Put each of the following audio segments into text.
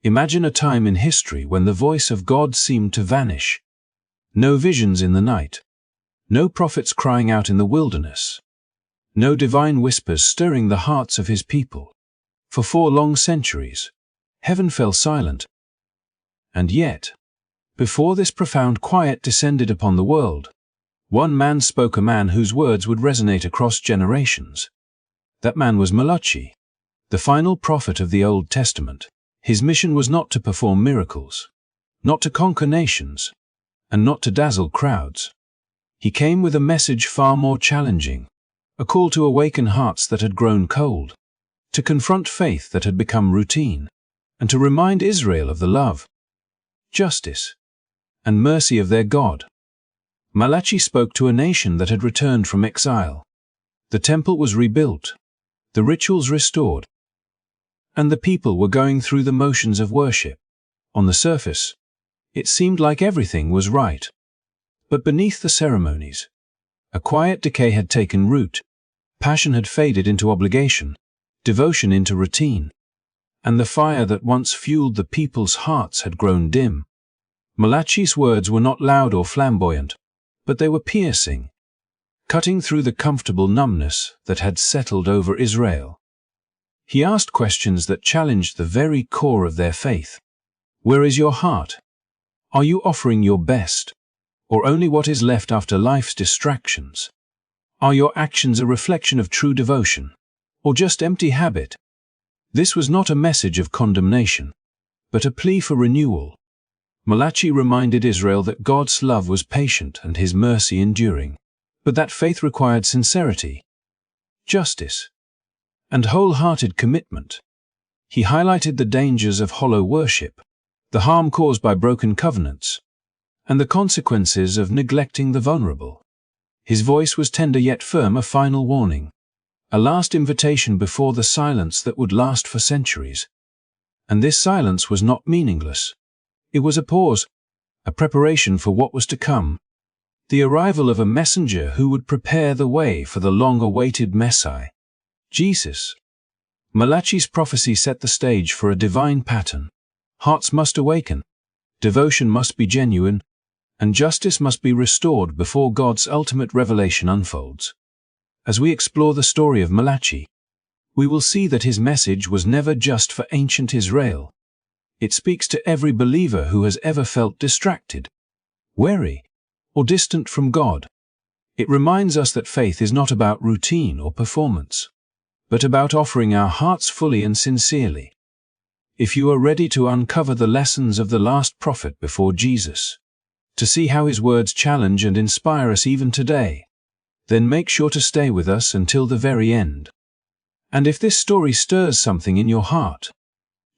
Imagine a time in history when the voice of God seemed to vanish. No visions in the night. No prophets crying out in the wilderness. No divine whispers stirring the hearts of his people. For 4 long centuries, heaven fell silent. And yet, before this profound quiet descended upon the world, one man spoke, a man whose words would resonate across generations. That man was Malachi, the final prophet of the Old Testament. His mission was not to perform miracles, not to conquer nations, and not to dazzle crowds. He came with a message far more challenging, a call to awaken hearts that had grown cold, to confront faith that had become routine, and to remind Israel of the love, justice, and mercy of their God. Malachi spoke to a nation that had returned from exile. The temple was rebuilt, the rituals restored, and the people were going through the motions of worship. On the surface, it seemed like everything was right. But beneath the ceremonies, a quiet decay had taken root. Passion had faded into obligation, devotion into routine, and the fire that once fueled the people's hearts had grown dim. Malachi's words were not loud or flamboyant, but they were piercing, cutting through the comfortable numbness that had settled over Israel. He asked questions that challenged the very core of their faith. Where is your heart? Are you offering your best, or only what is left after life's distractions? Are your actions a reflection of true devotion, or just empty habit? This was not a message of condemnation, but a plea for renewal. Malachi reminded Israel that God's love was patient and his mercy enduring, but that faith required sincerity, justice, and wholehearted commitment. He highlighted the dangers of hollow worship, the harm caused by broken covenants, and the consequences of neglecting the vulnerable. His voice was tender yet firm, a final warning, a last invitation before the silence that would last for centuries. And this silence was not meaningless. It was a pause, a preparation for what was to come, the arrival of a messenger who would prepare the way for the long-awaited Messiah, Jesus. Malachi's prophecy set the stage for a divine pattern. Hearts must awaken, devotion must be genuine, and justice must be restored before God's ultimate revelation unfolds. As we explore the story of Malachi, we will see that his message was never just for ancient Israel. It speaks to every believer who has ever felt distracted, weary, or distant from God. It reminds us that faith is not about routine or performance, but about offering our hearts fully and sincerely. If you are ready to uncover the lessons of the last prophet before Jesus, to see how his words challenge and inspire us even today, then make sure to stay with us until the very end. And if this story stirs something in your heart,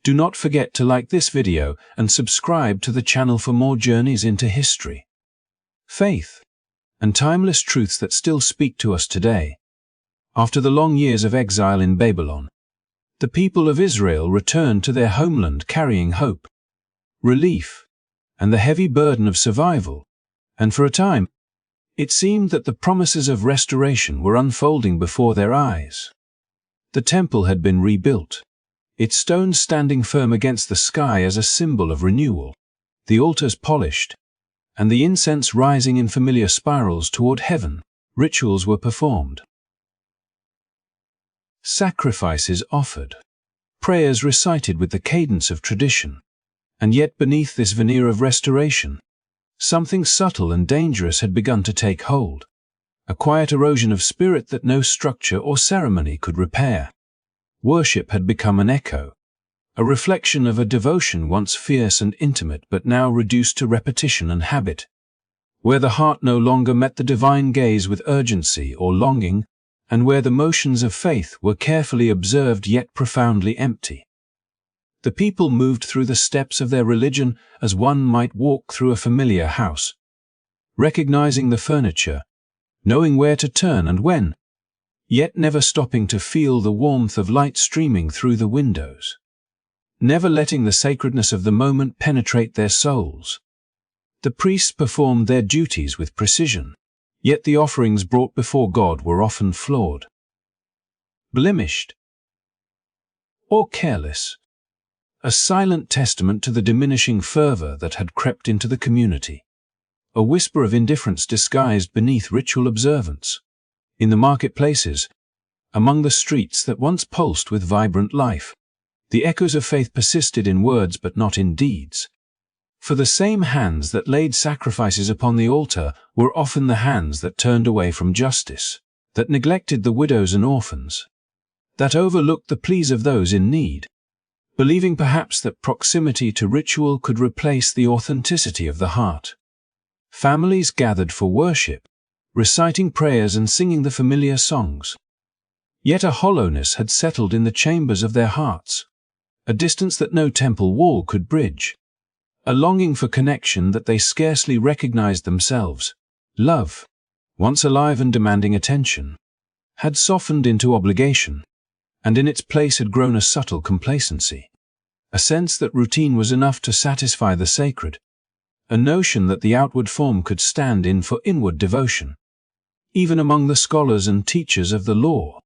do not forget to like this video and subscribe to the channel for more journeys into history, faith, and timeless truths that still speak to us today. After the long years of exile in Babylon, the people of Israel returned to their homeland carrying hope, relief, and the heavy burden of survival. And for a time, it seemed that the promises of restoration were unfolding before their eyes. The temple had been rebuilt, its stones standing firm against the sky as a symbol of renewal, the altars polished, and the incense rising in familiar spirals toward heaven. Rituals were performed, sacrifices offered, prayers recited with the cadence of tradition. And yet beneath this veneer of restoration, something subtle and dangerous had begun to take hold, a quiet erosion of spirit that no structure or ceremony could repair. Worship had become an echo, a reflection of a devotion once fierce and intimate but now reduced to repetition and habit. Where the heart no longer met the divine gaze with urgency or longing, and where the motions of faith were carefully observed yet profoundly empty. The people moved through the steps of their religion as one might walk through a familiar house, recognizing the furniture, knowing where to turn and when, yet never stopping to feel the warmth of light streaming through the windows, never letting the sacredness of the moment penetrate their souls. The priests performed their duties with precision, yet the offerings brought before God were often flawed, blemished, or careless. a silent testament to the diminishing fervor that had crept into the community. A whisper of indifference disguised beneath ritual observance. In the marketplaces, among the streets that once pulsed with vibrant life, the echoes of faith persisted in words but not in deeds. For the same hands that laid sacrifices upon the altar were often the hands that turned away from justice, that neglected the widows and orphans, that overlooked the pleas of those in need, believing perhaps that proximity to ritual could replace the authenticity of the heart. Families gathered for worship, reciting prayers and singing the familiar songs. Yet a hollowness had settled in the chambers of their hearts, a distance that no temple wall could bridge, a longing for connection that they scarcely recognized themselves. Love, once alive and demanding attention, had softened into obligation, and in its place had grown a subtle complacency, a sense that routine was enough to satisfy the sacred, a notion that the outward form could stand in for inward devotion. Even among the scholars and teachers of the law,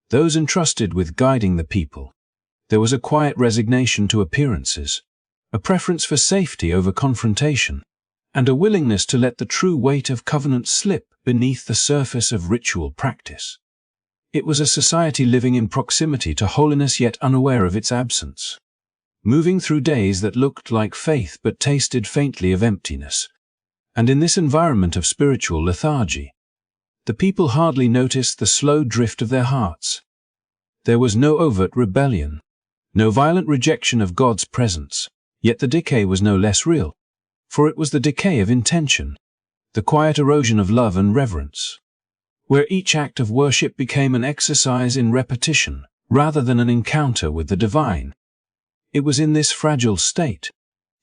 those entrusted with guiding the people, there was a quiet resignation to appearances, a preference for safety over confrontation, and a willingness to let the true weight of covenant slip beneath the surface of ritual practice. It was a society living in proximity to holiness yet unaware of its absence, moving through days that looked like faith but tasted faintly of emptiness. And in this environment of spiritual lethargy, the people hardly noticed the slow drift of their hearts. There was no overt rebellion, no violent rejection of God's presence, yet the decay was no less real, for it was the decay of intention, the quiet erosion of love and reverence, where each act of worship became an exercise in repetition rather than an encounter with the divine. It was in this fragile state,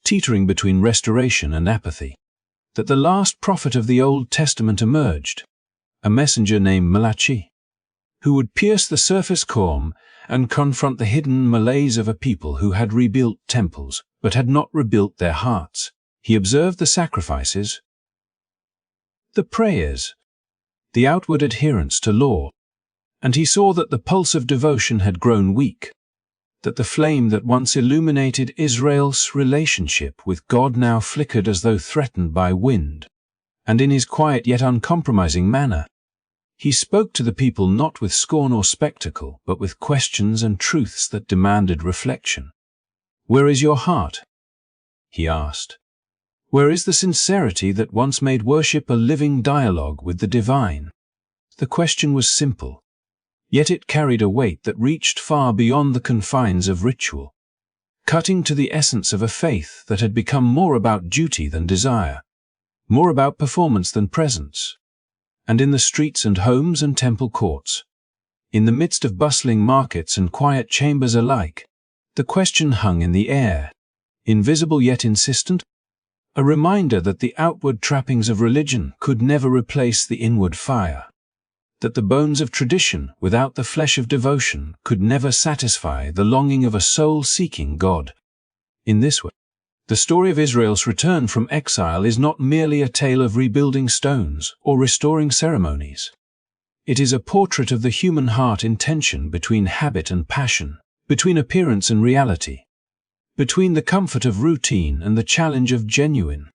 teetering between restoration and apathy, that the last prophet of the Old Testament emerged, a messenger named Malachi, who would pierce the surface calm and confront the hidden malaise of a people who had rebuilt temples but had not rebuilt their hearts. He observed the sacrifices, the prayers, the outward adherence to law, and he saw that the pulse of devotion had grown weak, that the flame that once illuminated Israel's relationship with God now flickered as though threatened by wind. And in his quiet yet uncompromising manner, he spoke to the people not with scorn or spectacle, but with questions and truths that demanded reflection. "Where is your heart?" he asked. "Where is the sincerity that once made worship a living dialogue with the divine?" The question was simple, yet it carried a weight that reached far beyond the confines of ritual, cutting to the essence of a faith that had become more about duty than desire, more about performance than presence. And in the streets and homes and temple courts, in the midst of bustling markets and quiet chambers alike, the question hung in the air, invisible yet insistent, a reminder that the outward trappings of religion could never replace the inward fire, that the bones of tradition without the flesh of devotion could never satisfy the longing of a soul seeking God. In this way, the story of Israel's return from exile is not merely a tale of rebuilding stones or restoring ceremonies. It is a portrait of the human heart in tension between habit and passion, between appearance and reality, between the comfort of routine and the challenge of genuine,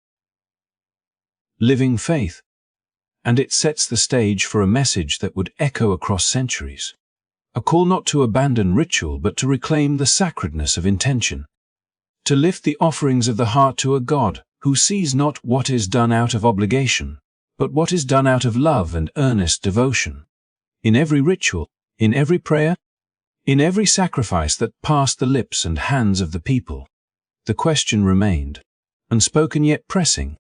living faith. And it sets the stage for a message that would echo across centuries, a call not to abandon ritual but to reclaim the sacredness of intention, to lift the offerings of the heart to a God who sees not what is done out of obligation, but what is done out of love and earnest devotion. In every ritual, in every prayer, in every sacrifice that passed the lips and hands of the people, the question remained, unspoken yet pressing,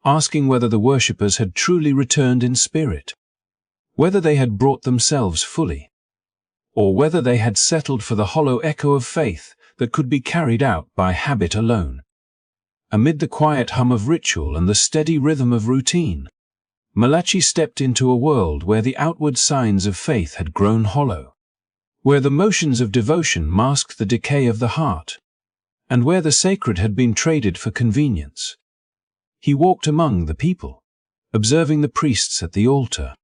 asking whether the worshippers had truly returned in spirit, whether they had brought themselves fully, or whether they had settled for the hollow echo of faith that could be carried out by habit alone. Amid the quiet hum of ritual and the steady rhythm of routine, Malachi stepped into a world where the outward signs of faith had grown hollow, where the motions of devotion masked the decay of the heart, and where the sacred had been traded for convenience. He walked among the people, observing the priests at the altar,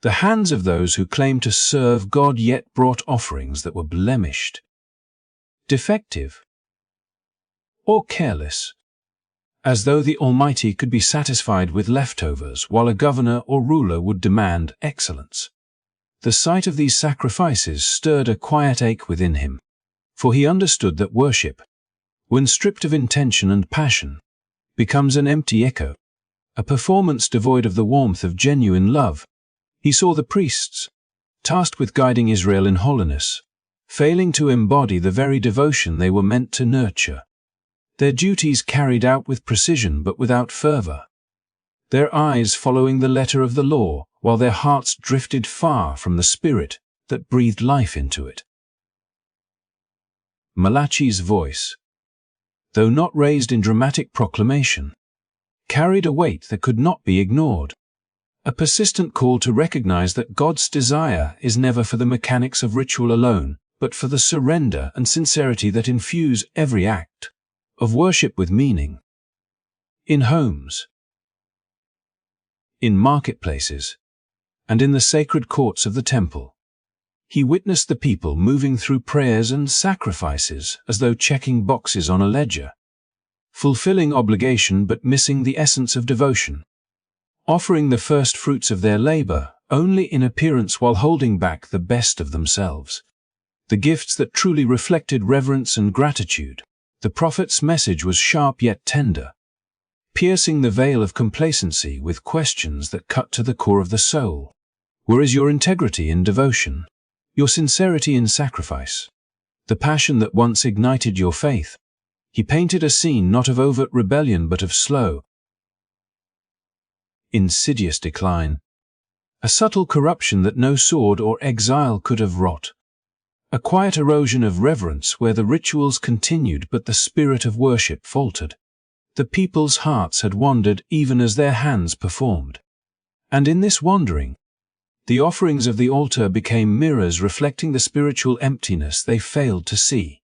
the hands of those who claimed to serve God yet brought offerings that were blemished, defective, or careless, as though the Almighty could be satisfied with leftovers while a governor or ruler would demand excellence. The sight of these sacrifices stirred a quiet ache within him, for he understood that worship, when stripped of intention and passion, becomes an empty echo, a performance devoid of the warmth of genuine love. He saw the priests, tasked with guiding Israel in holiness, failing to embody the very devotion they were meant to nurture. Their duties carried out with precision but without fervor, their eyes following the letter of the law, while their hearts drifted far from the spirit that breathed life into it. Malachi's voice, though not raised in dramatic proclamation, carried a weight that could not be ignored, a persistent call to recognize that God's desire is never for the mechanics of ritual alone, but for the surrender and sincerity that infuse every act of worship with meaning. In homes, in marketplaces, and in the sacred courts of the temple, he witnessed the people moving through prayers and sacrifices as though checking boxes on a ledger, fulfilling obligation but missing the essence of devotion, offering the first fruits of their labor only in appearance while holding back the best of themselves, the gifts that truly reflected reverence and gratitude. The prophet's message was sharp yet tender, piercing the veil of complacency with questions that cut to the core of the soul. Where is your integrity in devotion, your sincerity in sacrifice, the passion that once ignited your faith? He painted a scene not of overt rebellion but of slow, insidious decline, a subtle corruption that no sword or exile could have wrought, a quiet erosion of reverence where the rituals continued but the spirit of worship faltered. The people's hearts had wandered even as their hands performed. And in this wandering, the offerings of the altar became mirrors reflecting the spiritual emptiness they failed to see,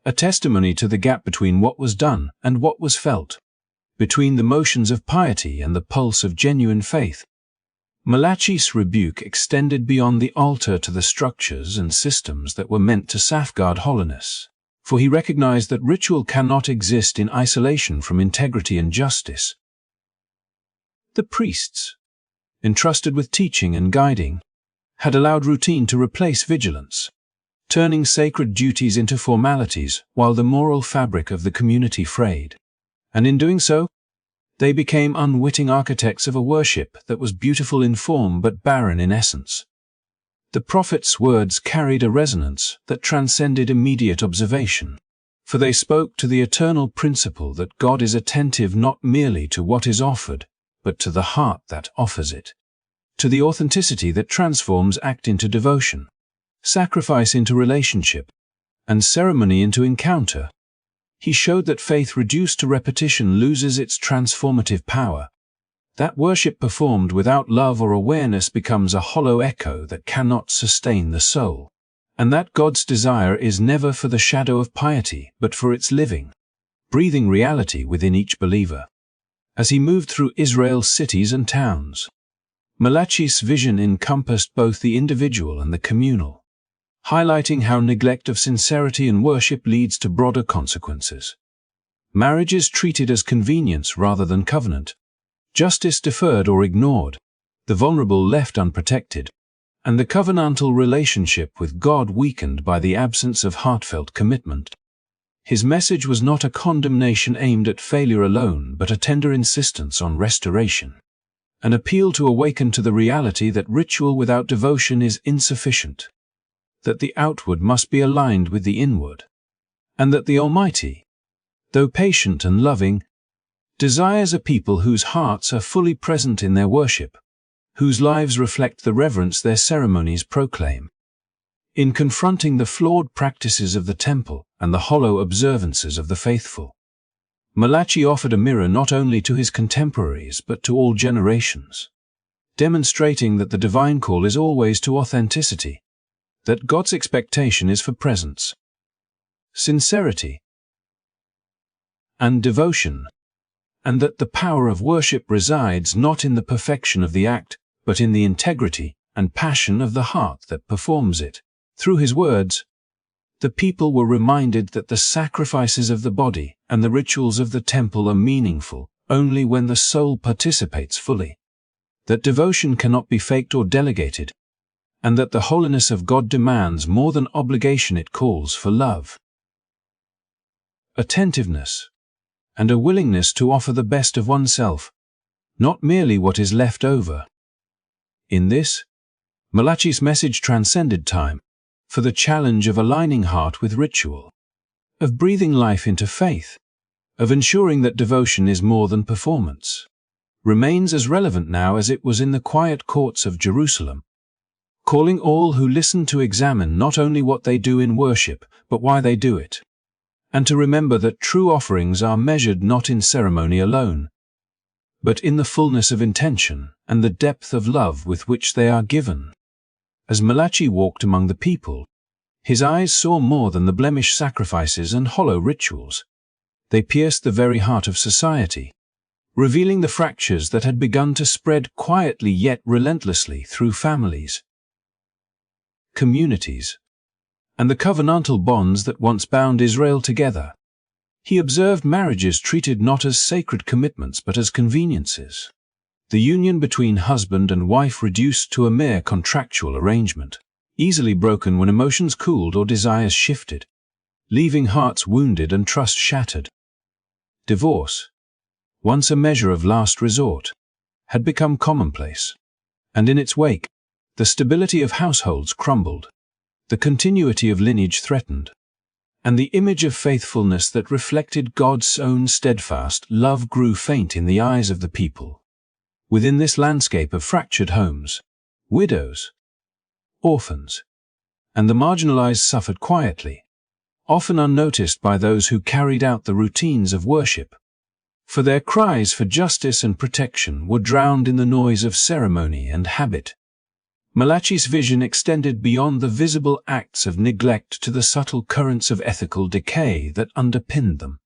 a testimony to the gap between what was done and what was felt, between the motions of piety and the pulse of genuine faith. Malachi's rebuke extended beyond the altar to the structures and systems that were meant to safeguard holiness, for he recognized that ritual cannot exist in isolation from integrity and justice. The priests, entrusted with teaching and guiding, had allowed routine to replace vigilance, turning sacred duties into formalities while the moral fabric of the community frayed. And in doing so, they became unwitting architects of a worship that was beautiful in form but barren in essence. The prophet's words carried a resonance that transcended immediate observation, for they spoke to the eternal principle that God is attentive not merely to what is offered, but to the heart that offers it, to the authenticity that transforms act into devotion, sacrifice into relationship, and ceremony into encounter. He showed that faith reduced to repetition loses its transformative power, that worship performed without love or awareness becomes a hollow echo that cannot sustain the soul, and that God's desire is never for the shadow of piety but for its living, breathing reality within each believer. As he moved through Israel's cities and towns, Malachi's vision encompassed both the individual and the communal, highlighting how neglect of sincerity in worship leads to broader consequences. Marriages treated as convenience rather than covenant, justice deferred or ignored, the vulnerable left unprotected, and the covenantal relationship with God weakened by the absence of heartfelt commitment. His message was not a condemnation aimed at failure alone, but a tender insistence on restoration, an appeal to awaken to the reality that ritual without devotion is insufficient, that the outward must be aligned with the inward, and that the Almighty, though patient and loving, desires a people whose hearts are fully present in their worship, whose lives reflect the reverence their ceremonies proclaim. In confronting the flawed practices of the temple and the hollow observances of the faithful, Malachi offered a mirror not only to his contemporaries but to all generations, demonstrating that the divine call is always to authenticity, that God's expectation is for presence, sincerity, and devotion, and that the power of worship resides not in the perfection of the act, but in the integrity and passion of the heart that performs it. Through his words, the people were reminded that the sacrifices of the body and the rituals of the temple are meaningful only when the soul participates fully. That devotion cannot be faked or delegated, and that the holiness of God demands more than obligation, it calls for love, attentiveness, and a willingness to offer the best of oneself, not merely what is left over. In this, Malachi's message transcended time, for the challenge of aligning heart with ritual, of breathing life into faith, of ensuring that devotion is more than performance, remains as relevant now as it was in the quiet courts of Jerusalem, calling all who listen to examine not only what they do in worship, but why they do it, and to remember that true offerings are measured not in ceremony alone, but in the fullness of intention and the depth of love with which they are given. As Malachi walked among the people, his eyes saw more than the blemished sacrifices and hollow rituals. They pierced the very heart of society, revealing the fractures that had begun to spread quietly yet relentlessly through families, communities, and the covenantal bonds that once bound Israel together. He observed marriages treated not as sacred commitments but as conveniences, the union between husband and wife reduced to a mere contractual arrangement, easily broken when emotions cooled or desires shifted, leaving hearts wounded and trust shattered. Divorce, once a measure of last resort, had become commonplace, and in its wake, the stability of households crumbled, the continuity of lineage threatened, and the image of faithfulness that reflected God's own steadfast love grew faint in the eyes of the people. Within this landscape of fractured homes, widows, orphans, and the marginalized suffered quietly, often unnoticed by those who carried out the routines of worship, for their cries for justice and protection were drowned in the noise of ceremony and habit. Malachi's vision extended beyond the visible acts of neglect to the subtle currents of ethical decay that underpinned them,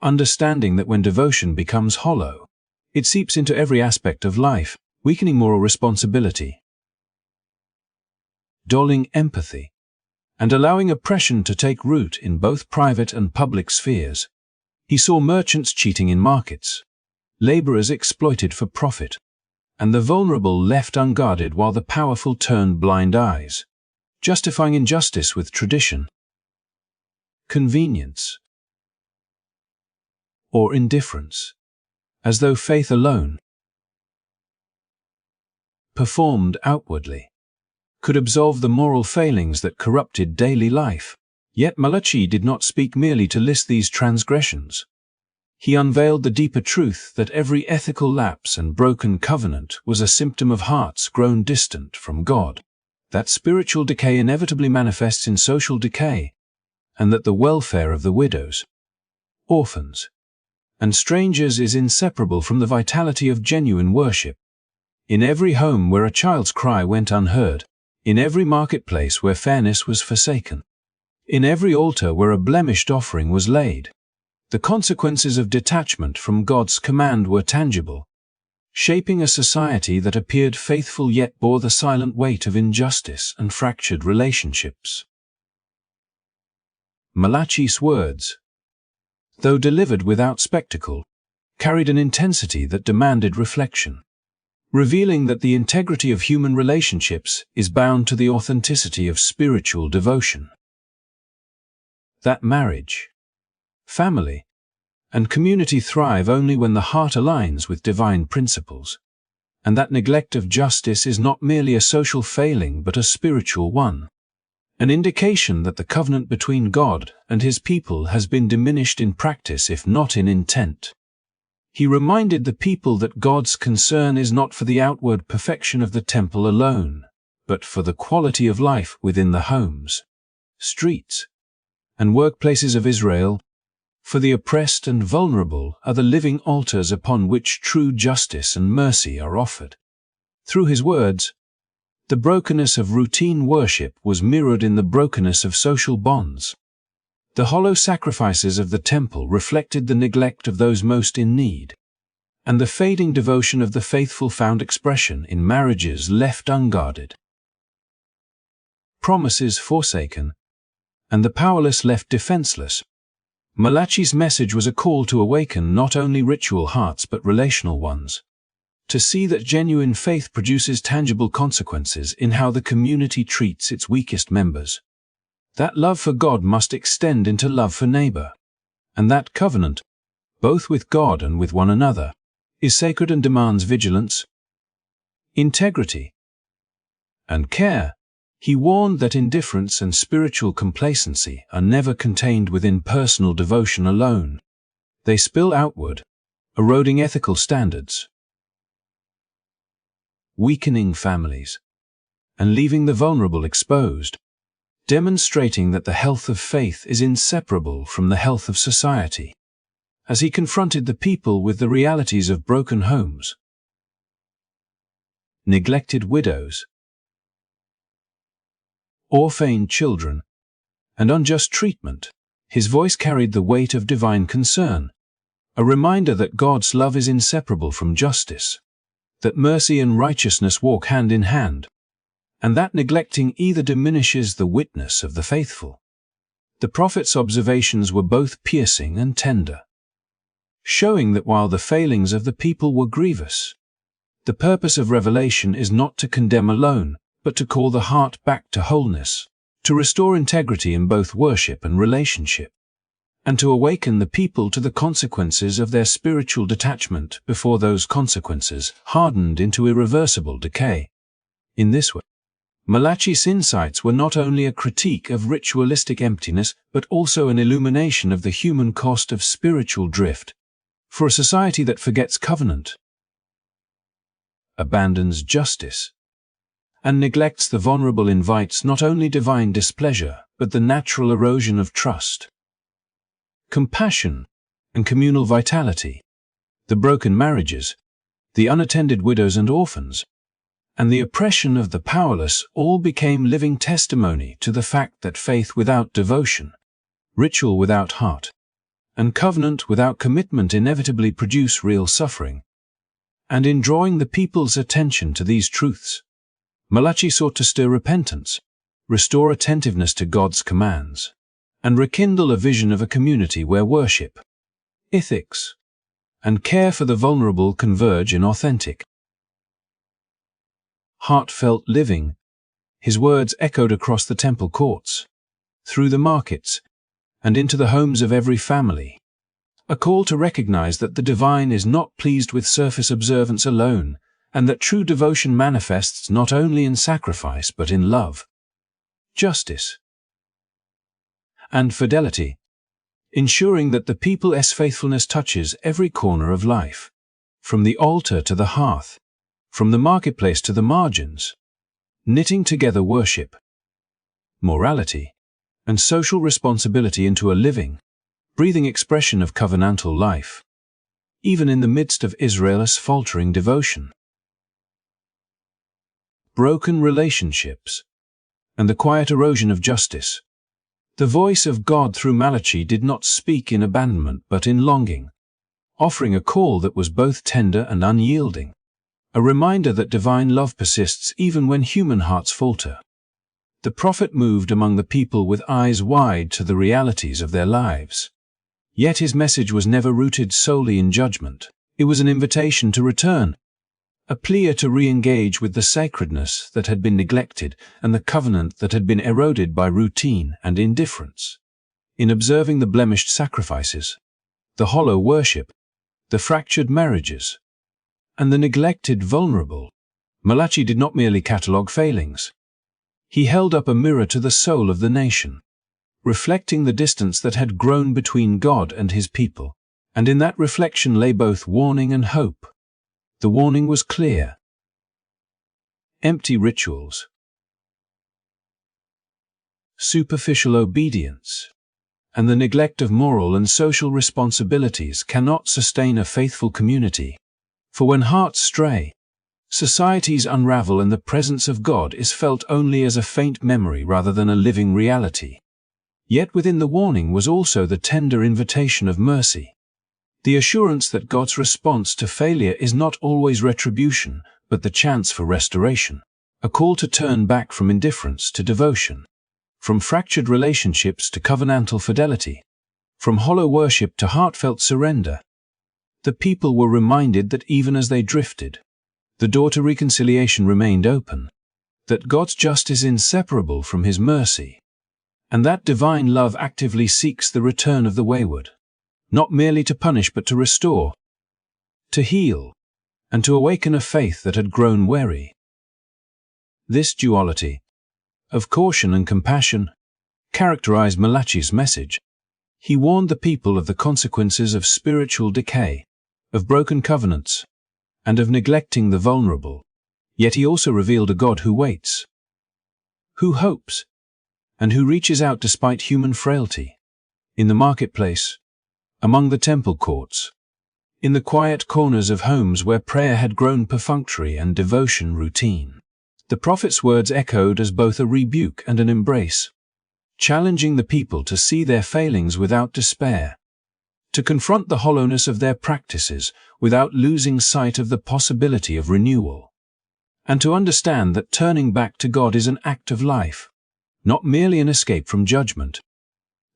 understanding that when devotion becomes hollow, it seeps into every aspect of life, weakening moral responsibility, dulling empathy, and allowing oppression to take root in both private and public spheres. He saw merchants cheating in markets, laborers exploited for profit, and the vulnerable left unguarded while the powerful turned blind eyes, justifying injustice with tradition, convenience, or indifference, as though faith alone, performed outwardly, could absolve the moral failings that corrupted daily life. Yet Malachi did not speak merely to list these transgressions. He unveiled the deeper truth that every ethical lapse and broken covenant was a symptom of hearts grown distant from God, that spiritual decay inevitably manifests in social decay, and that the welfare of the widows, orphans, and strangers is inseparable from the vitality of genuine worship. In every home where a child's cry went unheard, in every marketplace where fairness was forsaken, in every altar where a blemished offering was laid, the consequences of detachment from God's command were tangible, shaping a society that appeared faithful yet bore the silent weight of injustice and fractured relationships. Malachi's words, though delivered without spectacle, carried an intensity that demanded reflection, revealing that the integrity of human relationships is bound to the authenticity of spiritual devotion. That marriage, family, and community thrive only when the heart aligns with divine principles, and that neglect of justice is not merely a social failing but a spiritual one, an indication that the covenant between God and His people has been diminished in practice if not in intent. He reminded the people that God's concern is not for the outward perfection of the temple alone, but for the quality of life within the homes, streets, and workplaces of Israel. For the oppressed and vulnerable are the living altars upon which true justice and mercy are offered. Through his words, the brokenness of routine worship was mirrored in the brokenness of social bonds. The hollow sacrifices of the temple reflected the neglect of those most in need, and the fading devotion of the faithful found expression in marriages left unguarded, promises forsaken, and the powerless left defenseless. Malachi's message was a call to awaken not only ritual hearts but relational ones, to see that genuine faith produces tangible consequences in how the community treats its weakest members. That love for God must extend into love for neighbor, and that covenant, both with God and with one another, is sacred and demands vigilance, integrity, and care. He warned that indifference and spiritual complacency are never contained within personal devotion alone. They spill outward, eroding ethical standards, weakening families, and leaving the vulnerable exposed, demonstrating that the health of faith is inseparable from the health of society. As he confronted the people with the realities of broken homes, neglected widows, orphaned children, and unjust treatment, his voice carried the weight of divine concern, a reminder that God's love is inseparable from justice, that mercy and righteousness walk hand in hand, and that neglecting either diminishes the witness of the faithful. The prophet's observations were both piercing and tender, showing that while the failings of the people were grievous, the purpose of revelation is not to condemn alone, but to call the heart back to wholeness, to restore integrity in both worship and relationship, and to awaken the people to the consequences of their spiritual detachment before those consequences hardened into irreversible decay. In this way, Malachi's insights were not only a critique of ritualistic emptiness, but also an illumination of the human cost of spiritual drift. For a society that forgets covenant, abandons justice, and neglects the vulnerable invites not only divine displeasure, but the natural erosion of trust, compassion, and communal vitality. The broken marriages, the unattended widows and orphans, and the oppression of the powerless all became living testimony to the fact that faith without devotion, ritual without heart, and covenant without commitment inevitably produce real suffering. And in drawing the people's attention to these truths, Malachi sought to stir repentance, restore attentiveness to God's commands, and rekindle a vision of a community where worship, ethics, and care for the vulnerable converge in authentic, heartfelt living. His words echoed across the temple courts, through the markets, and into the homes of every family, a call to recognize that the divine is not pleased with surface observance alone, and that true devotion manifests not only in sacrifice but in love, justice, and fidelity, ensuring that the people's faithfulness touches every corner of life, from the altar to the hearth, from the marketplace to the margins, knitting together worship, morality, and social responsibility into a living, breathing expression of covenantal life, even in the midst of Israel's faltering devotion. Broken relationships, and the quiet erosion of justice. The voice of God through Malachi did not speak in abandonment but in longing, offering a call that was both tender and unyielding, a reminder that divine love persists even when human hearts falter. The prophet moved among the people with eyes wide to the realities of their lives. Yet his message was never rooted solely in judgment. It was an invitation to return, a plea to re-engage with the sacredness that had been neglected and the covenant that had been eroded by routine and indifference. In observing the blemished sacrifices, the hollow worship, the fractured marriages, and the neglected vulnerable, Malachi did not merely catalogue failings. He held up a mirror to the soul of the nation, reflecting the distance that had grown between God and his people, and in that reflection lay both warning and hope. The warning was clear. Empty rituals, superficial obedience, and the neglect of moral and social responsibilities cannot sustain a faithful community. For when hearts stray, societies unravel and the presence of God is felt only as a faint memory rather than a living reality. Yet within the warning was also the tender invitation of mercy. The assurance that God's response to failure is not always retribution, but the chance for restoration. A call to turn back from indifference to devotion, from fractured relationships to covenantal fidelity, From hollow worship to heartfelt surrender. The people were reminded that even as they drifted, the door to reconciliation remained open, that God's justice is inseparable from His mercy, and that divine love actively seeks the return of the wayward, not merely to punish but to restore, to heal, and to awaken a faith that had grown weary. This duality, of caution and compassion, characterized Malachi's message. He warned the people of the consequences of spiritual decay, of broken covenants, and of neglecting the vulnerable. Yet he also revealed a God who waits, who hopes, and who reaches out despite human frailty. In the marketplace, among the temple courts, in the quiet corners of homes where prayer had grown perfunctory and devotion routine, the prophet's words echoed as both a rebuke and an embrace, challenging the people to see their failings without despair, to confront the hollowness of their practices without losing sight of the possibility of renewal, and to understand that turning back to God is an act of life, not merely an escape from judgment.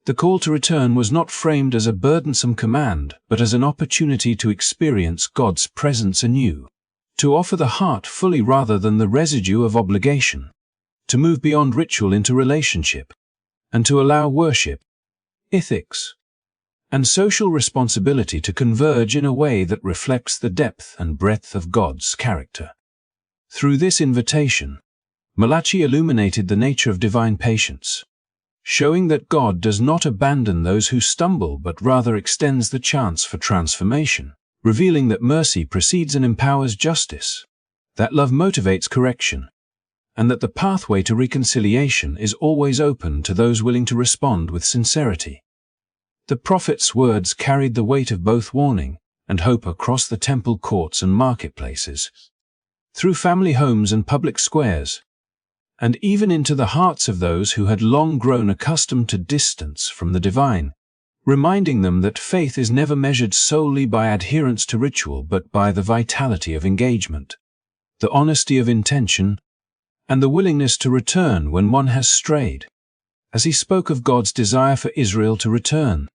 The call to return was not framed as a burdensome command, but as an opportunity to experience God's presence anew, to offer the heart fully rather than the residue of obligation, to move beyond ritual into relationship, and to allow worship, ethics, and social responsibility to converge in a way that reflects the depth and breadth of God's character. Through this invitation, Malachi illuminated the nature of divine patience, showing that God does not abandon those who stumble but rather extends the chance for transformation, revealing that mercy precedes and empowers justice, that love motivates correction, and that the pathway to reconciliation is always open to those willing to respond with sincerity. The prophet's words carried the weight of both warning and hope across the temple courts and marketplaces, through family homes and public squares, and even into the hearts of those who had long grown accustomed to distance from the divine, reminding them that faith is never measured solely by adherence to ritual but by the vitality of engagement, the honesty of intention, and the willingness to return when one has strayed. As he spoke of God's desire for Israel to return,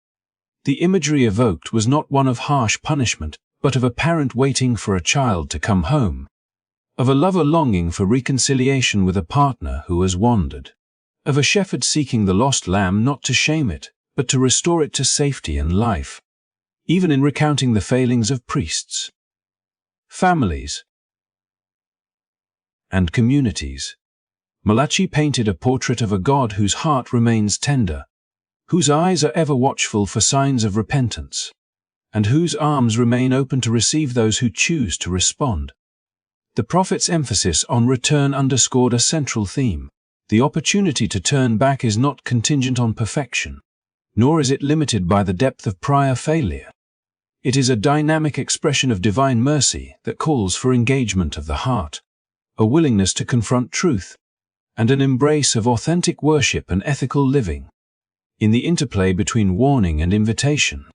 the imagery evoked was not one of harsh punishment, but of a parent waiting for a child to come home, of a lover longing for reconciliation with a partner who has wandered, of a shepherd seeking the lost lamb not to shame it, but to restore it to safety and life. Even in recounting the failings of priests, families, and communities, Malachi painted a portrait of a God whose heart remains tender, whose eyes are ever watchful for signs of repentance, and whose arms remain open to receive those who choose to respond. The prophet's emphasis on return underscored a central theme. The opportunity to turn back is not contingent on perfection, nor is it limited by the depth of prior failure. It is a dynamic expression of divine mercy that calls for engagement of the heart, a willingness to confront truth, and an embrace of authentic worship and ethical living. In the interplay between warning and invitation,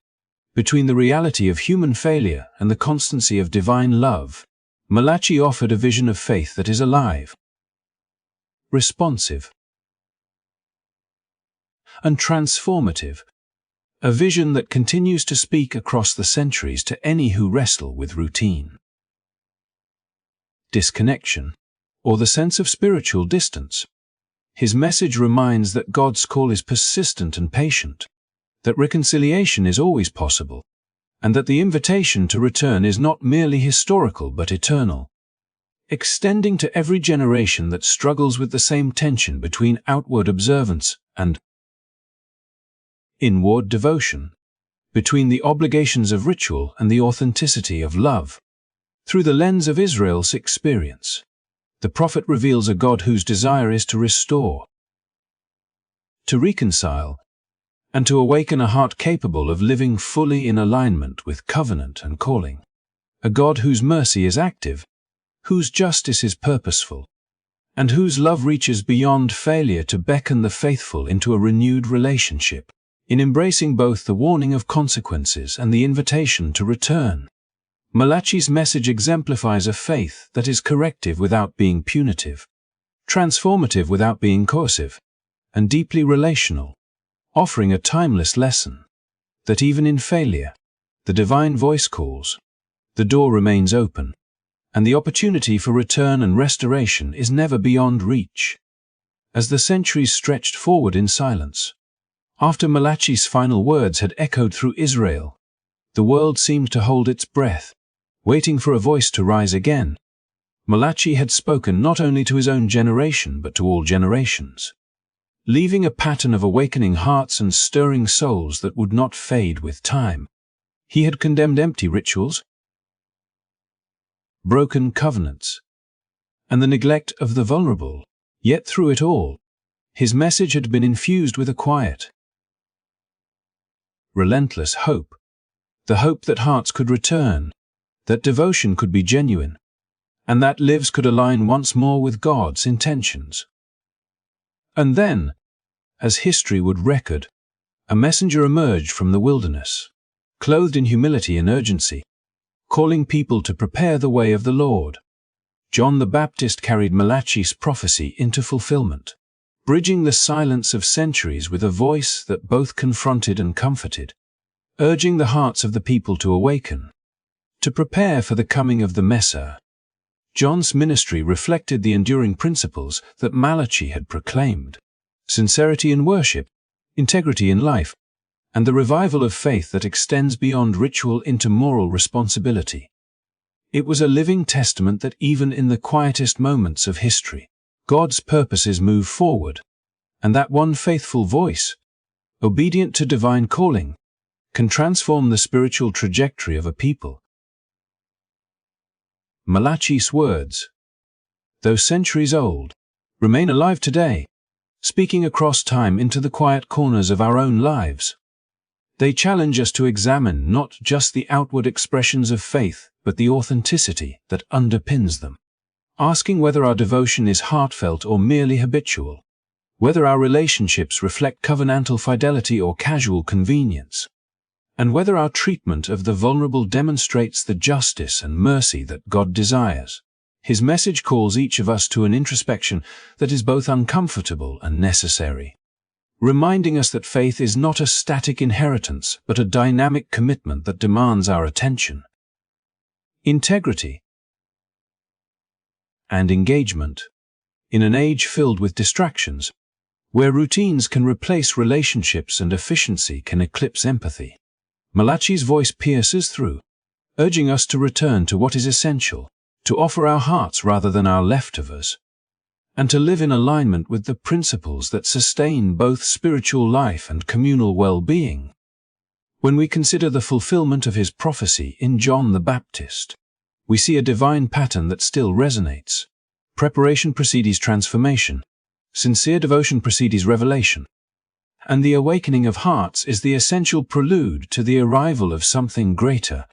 between the reality of human failure and the constancy of divine love, Malachi offered a vision of faith that is alive, responsive, and transformative, a vision that continues to speak across the centuries to any who wrestle with routine, disconnection, or the sense of spiritual distance. His message reminds that God's call is persistent and patient, that reconciliation is always possible, and that the invitation to return is not merely historical but eternal, extending to every generation that struggles with the same tension between outward observance and inward devotion, between the obligations of ritual and the authenticity of love. Through the lens of Israel's experience, the prophet reveals a God whose desire is to restore, to reconcile, and to awaken a heart capable of living fully in alignment with covenant and calling. A God whose mercy is active, whose justice is purposeful, and whose love reaches beyond failure to beckon the faithful into a renewed relationship. In embracing both the warning of consequences and the invitation to return, Malachi's message exemplifies a faith that is corrective without being punitive, transformative without being coercive, and deeply relational, offering a timeless lesson. that even in failure, the divine voice calls, the door remains open, and the opportunity for return and restoration is never beyond reach. As the centuries stretched forward in silence, after Malachi's final words had echoed through Israel, the world seemed to hold its breath, waiting for a voice to rise again. Malachi had spoken not only to his own generation but to all generations, leaving a pattern of awakening hearts and stirring souls that would not fade with time. He had condemned empty rituals, broken covenants, and the neglect of the vulnerable, yet through it all, his message had been infused with a quiet, relentless hope, the hope that hearts could return, that devotion could be genuine, and that lives could align once more with God's intentions. And then, as history would record, a messenger emerged from the wilderness, clothed in humility and urgency, calling people to prepare the way of the Lord. John the Baptist carried Malachi's prophecy into fulfillment, bridging the silence of centuries with a voice that both confronted and comforted, urging the hearts of the people to awaken, to prepare for the coming of the Messiah. John's ministry reflected the enduring principles that Malachi had proclaimed: sincerity in worship, integrity in life, and the revival of faith that extends beyond ritual into moral responsibility. It was a living testament that even in the quietest moments of history, God's purposes move forward, and that one faithful voice, obedient to divine calling, can transform the spiritual trajectory of a people. Malachi's words, though centuries old, remain alive today, speaking across time into the quiet corners of our own lives. They challenge us to examine not just the outward expressions of faith, but the authenticity that underpins them, asking whether our devotion is heartfelt or merely habitual, whether our relationships reflect covenantal fidelity or casual convenience, and whether our treatment of the vulnerable demonstrates the justice and mercy that God desires. His message calls each of us to an introspection that is both uncomfortable and necessary, reminding us that faith is not a static inheritance but a dynamic commitment that demands our attention, integrity, and engagement. In an age filled with distractions, where routines can replace relationships and efficiency can eclipse empathy, Malachi's voice pierces through, urging us to return to what is essential, to offer our hearts rather than our leftovers, and to live in alignment with the principles that sustain both spiritual life and communal well-being. When we consider the fulfillment of his prophecy in John the Baptist, we see a divine pattern that still resonates. Preparation precedes transformation, sincere devotion precedes revelation, and the awakening of hearts is the essential prelude to the arrival of something greater.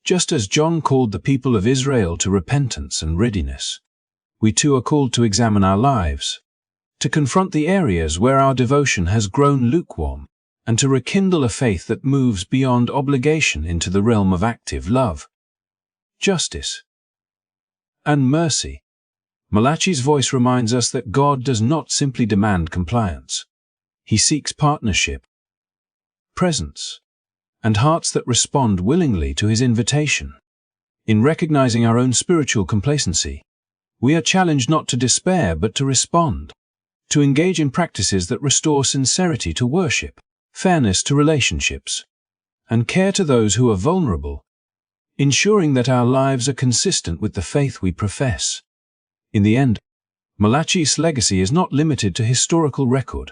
Just as John called the people of Israel to repentance and readiness, we too are called to examine our lives, to confront the areas where our devotion has grown lukewarm, and to rekindle a faith that moves beyond obligation into the realm of active love, justice, and mercy. Malachi's voice reminds us that God does not simply demand compliance. He seeks partnership, presence, and hearts that respond willingly to his invitation. In recognizing our own spiritual complacency, we are challenged not to despair but to respond, to engage in practices that restore sincerity to worship, fairness to relationships, and care to those who are vulnerable, ensuring that our lives are consistent with the faith we profess. In the end, Malachi's legacy is not limited to historical record.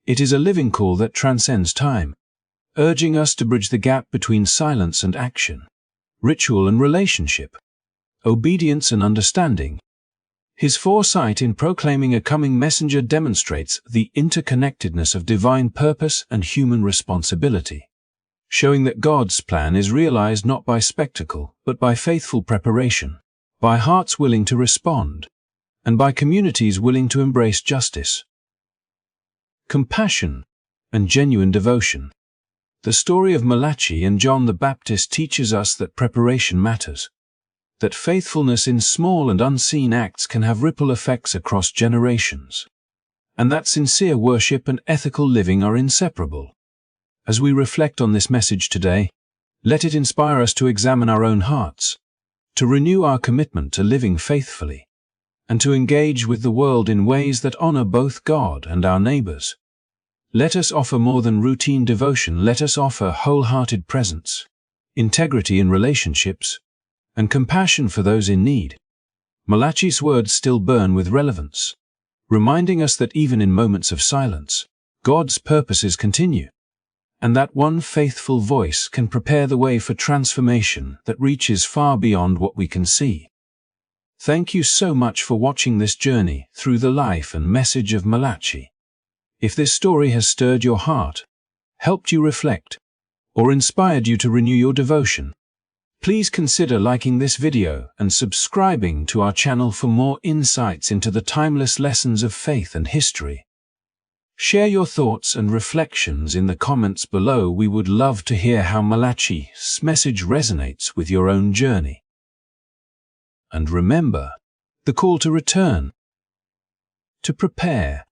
It is a living call that transcends time, urging us to bridge the gap between silence and action, ritual and relationship, obedience and understanding. His foresight in proclaiming a coming messenger demonstrates the interconnectedness of divine purpose and human responsibility, showing that God's plan is realized not by spectacle but by faithful preparation, by hearts willing to respond, and by communities willing to embrace justice, compassion, and genuine devotion. The story of Malachi and John the Baptist teaches us that preparation matters, that faithfulness in small and unseen acts can have ripple effects across generations, and that sincere worship and ethical living are inseparable. As we reflect on this message today, let it inspire us to examine our own hearts, to renew our commitment to living faithfully, and to engage with the world in ways that honor both God and our neighbors. Let us offer more than routine devotion. Let us offer wholehearted presence, integrity in relationships, and compassion for those in need. Malachi's words still burn with relevance, reminding us that even in moments of silence, God's purposes continue, and that one faithful voice can prepare the way for transformation that reaches far beyond what we can see. Thank you so much for watching this journey through the life and message of Malachi. If this story has stirred your heart, helped you reflect, or inspired you to renew your devotion, please consider liking this video and subscribing to our channel for more insights into the timeless lessons of faith and history. Share your thoughts and reflections in the comments below. We would love to hear how Malachi's message resonates with your own journey. And remember, the call to return, to prepare,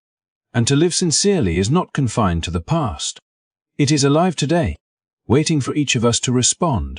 and to live sincerely is not confined to the past. It is alive today, waiting for each of us to respond.